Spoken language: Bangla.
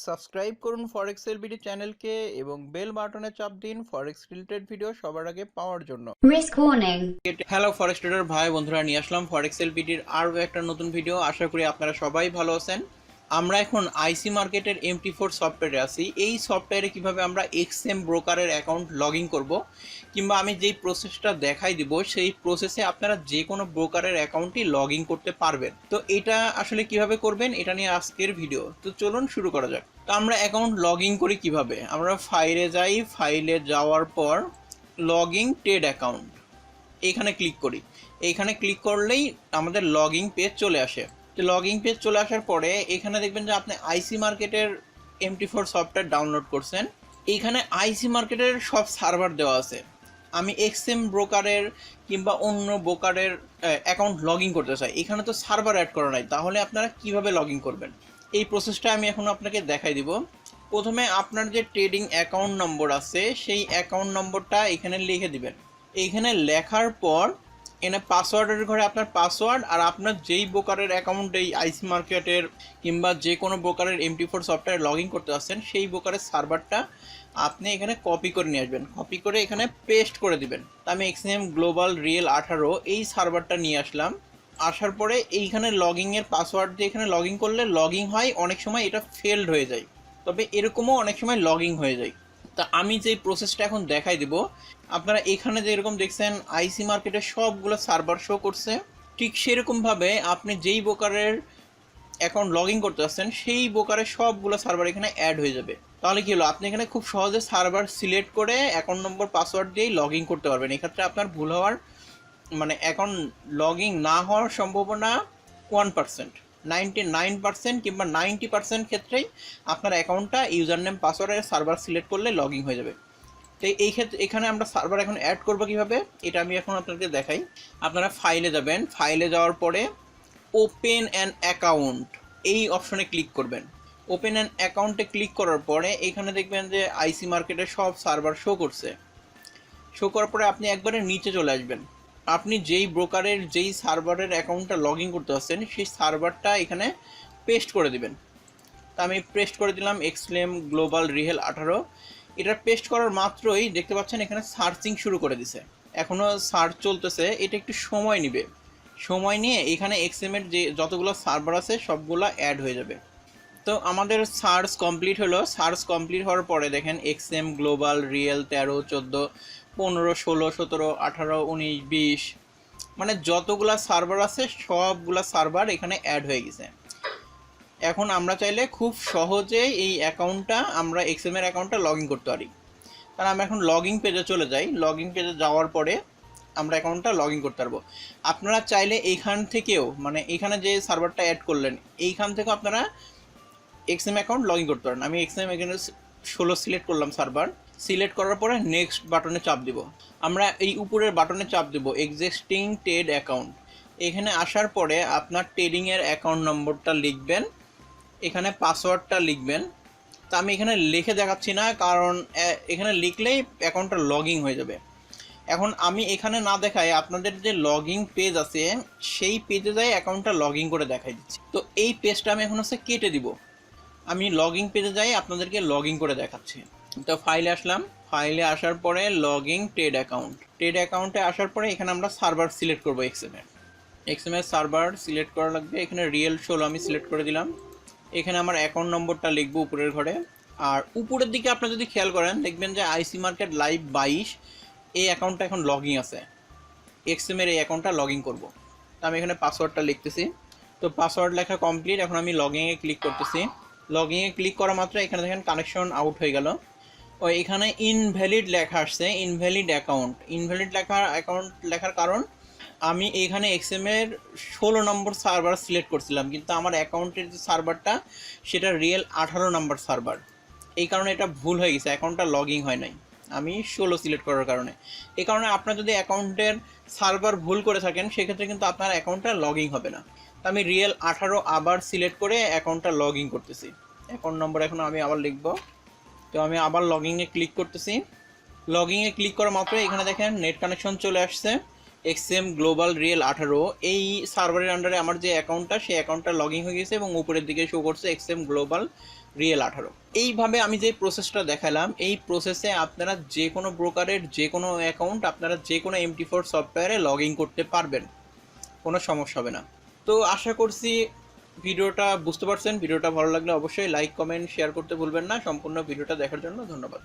সাবস্ক্রাইব করুন ফরেক্স হেল্প বিডি চ্যানেলকে এবং বেল বাটনে চাপ দিন ফরেক্স রিলেটেড ভিডিও সবার আগে পাওয়ার জন্য। Risk warning. হ্যালো ফরেক্স ট্রেডার ভাই বন্ধুরা, নিয়ে আসলাম ফরেক্স হেল্প বিডির আরও একটা নতুন ভিডিও। আশা করি আপনারা সবাই ভালো আছেন। আমরা এখন আইসি মার্কেটের MT4 সফটওয়্যারে আছি। এই সফটওয়্যারে কিভাবে আমরা এক্সএম ব্রোকারের অ্যাকাউন্ট লগ ইন করবো, কিংবা আমি যেই প্রসেসটা দেখাই দিব সেই প্রসেসে আপনারা যে কোনো ব্রোকারের অ্যাকাউন্টই লগ ইন করতে পারবেন। তো এটা আসলে কিভাবে করবেন এটা নিয়ে আজকের ভিডিও। তো চলুন শুরু করা যাক। তো আমরা অ্যাকাউন্ট লগ ইন করি কিভাবে, আমরা ফাইলে যাই, ফাইলে যাওয়ার পর লগ ইন ট্রেড অ্যাকাউন্ট এইখানে ক্লিক করি। এইখানে ক্লিক করলেই আমাদের লগ ইন পেজ চলে আসে। তো লগ ইন পেজ চলে আসার পরে এখানে দেখবেন যে আপনি আইসি মার্কেটের MT4 সফটওয়্যার ডাউনলোড করছেন। এইখানে আইসি মার্কেটের সব সার্ভার দেওয়া আছে। আমি এক্সএম ব্রোকারের কিংবা অন্য ব্রোকারের অ্যাকাউন্ট লগ ইন করতে চাই, এখানে তো সার্ভার অ্যাড করা নাই, তাহলে আপনারা কিভাবে লগ ইন করবেন এই প্রসেসটা আমি এখন আপনাকে দেখাই দিব। প্রথমে আপনার যে ট্রেডিং অ্যাকাউন্ট নম্বর আছে সেই অ্যাকাউন্ট নম্বরটা এখানে লিখে দিবেন। এইখানে লেখার পর এখানে পাসওয়ার্ডের ঘরে আপনার পাসওয়ার্ড আর আপনার যেই ব্রোকারের অ্যাকাউন্ট এই আইসি মার্কেটের কিংবা যে কোনো ব্রোকারের MT4 সফটওয়্যার লগ ইন করতে আসছেন সেই ব্রোকারের সার্ভারটা আপনি এখানে কপি করে নিয়ে আসবেন। কপি করে এখানে পেস্ট করে দিবেন। আমি এক্সএম গ্লোবাল রিয়েল 18 এই সার্ভারটা নিয়ে আসলাম। আসার পরে এইখানে লগইনের পাসওয়ার্ড দিয়ে এখানে লগ ইন করলে লগ ইন হয়, অনেক সময় এটা ফেলড হয়ে যায়, তবে এরকমও অনেক সময় লগ ইন হয়ে যায়। তা আমি যেই প্রসেসটা এখন দেখাই দেব, আপনারা এখানে যেরকম দেখছেন আইসি মার্কেটে সবগুলো সার্ভার শো করছে, ঠিক সেরকমভাবে আপনি যেই ব্রোকারের অ্যাকাউন্ট লগ ইন করতে আসছেন সেই ব্রোকারের সবগুলো সার্ভার এখানে অ্যাড হয়ে যাবে। তাহলে কি হলো, আপনি এখানে খুব সহজে সার্ভার সিলেক্ট করে অ্যাকাউন্ট নম্বর পাসওয়ার্ড দিয়েই লগ ইন করতে পারবেন। এক্ষেত্রে আপনার ভুল হওয়ার অ্যাকাউন্ট লগ ইন না হওয়ার সম্ভাবনা 1%, 99% কিংবা 90% ক্ষেত্রেই আপনার অ্যাকাউন্টটা ইউজার নেম পাসওয়ার্ডের সার্ভার সিলেক্ট করলে লগ ইন হয়ে যাবে। তো এই ক্ষেত্রে এখানে আমরা সার্ভার এখন অ্যাড করবো কীভাবে এটা আমি এখন আপনাদের দেখাই। আপনারা ফাইলে যাবেন, ফাইলে যাওয়ার পরে ওপেন অ্যান অ্যাকাউন্ট এই অপশনে ক্লিক করবেন। ওপেন অ্যান অ্যাকাউন্টে ক্লিক করার পরে এখানে দেখবেন যে আইসি মার্কেটের সব সার্ভার শো করছে। শো করার পরে আপনি একবারে নিচে চলে আসবেন। আপনি যেই ব্রোকারের যেই সার্ভারের অ্যাকাউন্টটা লগ ইন করতে আসছেন সেই সার্ভারটা এখানে পেস্ট করে দিবেন। তা আমি পেস্ট করে দিলাম এক্সএম গ্লোবাল রিয়েল 18। এটা পেস্ট করার মাত্রই দেখতে পাচ্ছেন এখানে সার্চিং শুরু করে দিছে, এখনও সার্চ চলতেছে, এটা একটু সময় নেবে। সময় নিয়ে এখানে এক্সএমের যে যতগুলো সার্ভার আছে সবগুলো অ্যাড হয়ে যাবে। তো আমাদের সার্চ কমপ্লিট হলো। সার্চ কমপ্লিট হওয়ার পরে দেখেন এক্সএম গ্লোবাল রিয়েল 13, 14, 15, 16, 17, 18, 19, 20 যতগুলা সার্ভার আছে সবগুলা সার্ভার এখানে অ্যাড হয়ে গেছে। এখন আমরা চাইলে খুব সহজেই এই অ্যাকাউন্টটা আমরা এক্সএমের অ্যাকাউন্টটা লগ ইন করতে পারি। কারণ আমরা এখন লগ ইন পেজে চলে যাই। লগ ইন পেজে যাওয়ার পরে আমরা অ্যাকাউন্টটা লগ ইন করতে পারবো। আপনারা চাইলে এইখান থেকেও এইখানে যে সার্ভারটা অ্যাড করলেন এইখান থেকেও আপনারা এক্সএম অ্যাকাউন্ট লগ ইন করতে পারেন। আমি এক্সএম এখানে 16 সিলেক্ট করলাম সার্ভার। সিলেক্ট করার পরে নেক্সট বাটনে চাপ দিব। আমরা এই উপরের বাটনে চাপ দেবো এক্সিস্টিং ট্রেড অ্যাকাউন্ট। এখানে আসার পরে আপনার ট্রেডিংয়ের অ্যাকাউন্ট নম্বরটা লিখবেন, এখানে পাসওয়ার্ডটা লিখবেন। তা আমি এখানে লিখে দেখাচ্ছি না, কারণ এখানে লিখলেই অ্যাকাউন্টটা লগ ইন হয়ে যাবে। এখন আমি এখানে না দেখাই আপনাদের যে লগ ইন পেজ আছে সেই পেজে যাই অ্যাকাউন্টটা লগ ইন করে দেখাই দিচ্ছি। তো এই পেজটা আমি এখন কেটে দিব। আমি লগ ইন পেজে যাই আপনাদেরকে লগ ইন করে দেখাচ্ছি। তো ফাইলে আসলাম, ফাইলে আসার পরে log in trade account. Trade অ্যাকাউন্টে আসার পরে এখানে আমরা সার্ভার সিলেক্ট করবো এক্সএমের সার্ভার সিলেক্ট করা লাগবে। এখানে রিয়েল 16 আমি সিলেক্ট করে দিলাম। এখানে আমার অ্যাকাউন্ট নম্বরটা লিখবো উপরের ঘরে। আর উপরের দিকে আপনি যদি খেয়াল করেন দেখবেন যে আইসি মার্কেট লাইভ 22 এই অ্যাকাউন্টটা এখন লগ ইন আছে। এক্সএমের এই অ্যাকাউন্টটা লগ ইন করবো। তো আমি এখানে পাসওয়ার্ডটা লিখতেছি। তো পাসওয়ার্ড লেখা কমপ্লিট। এখন আমি লগ ইনে ক্লিক করতেছি। লগ ইনে ক্লিক করা মাত্র এখানে দেখেন কানেকশন আউট হয়ে গেল। ও এখানে ইনভ্যালিড লেখা আসছে, ইনভ্যালিড অ্যাকাউন্ট। ইনভ্যালিড লেখার কারণ আমি এখানে এক্সএমের 16 নম্বর সার্ভার সিলেক্ট করছিলাম, কিন্তু আমার অ্যাকাউন্টের যে সার্ভারটা সেটা রিয়েল 18 নম্বর সার্ভার। এই কারণে এটা ভুল হয়ে গেছে, অ্যাকাউন্টটা লগ ইন হয় নাই আমি 16 সিলেক্ট করার কারণে। এই কারণে আপনার যদি অ্যাকাউন্টের সার্ভার ভুল করে থাকেন সেক্ষেত্রে কিন্তু আপনার অ্যাকাউন্টটা লগ ইন হবে না। তো আমি রিয়েল 18 আবার সিলেক্ট করে অ্যাকাউন্টটা লগ ইন করতেছি। অ্যাকাউন্ট নম্বর এখন আমি আবার লিখব। তো আমি আবার লগ ইনে ক্লিক করতেছি। লগ ইনে ক্লিক করা মাত্র এখানে দেখেন নেট কানেকশন চলে আসছে। এক্সএম গ্লোবাল রিয়েল 18 এই সার্ভারের আন্ডারে আমার যে অ্যাকাউন্টটা সেই অ্যাকাউন্টটা লগ ইন হয়ে গেছে এবং উপরের দিকে শো করছে এক্সএম গ্লোবাল রিয়েল 18। এইভাবে আমি যে প্রসেসটা দেখালাম এই প্রসেসে আপনারা যে কোনো ব্রোকারের যে কোনো অ্যাকাউন্ট আপনারা যে কোনো MT4 সফটওয়্যারে লগ ইন করতে পারবেন, কোনো সমস্যা হবে না। তো আশা করছি ভিডিওটা বুঝতে পারছেন। ভিডিওটা ভালো লাগলে অবশ্যই লাইক কমেন্ট শেয়ার করতে ভুলবেন না। সম্পূর্ণ ভিডিওটা দেখার জন্য ধন্যবাদ।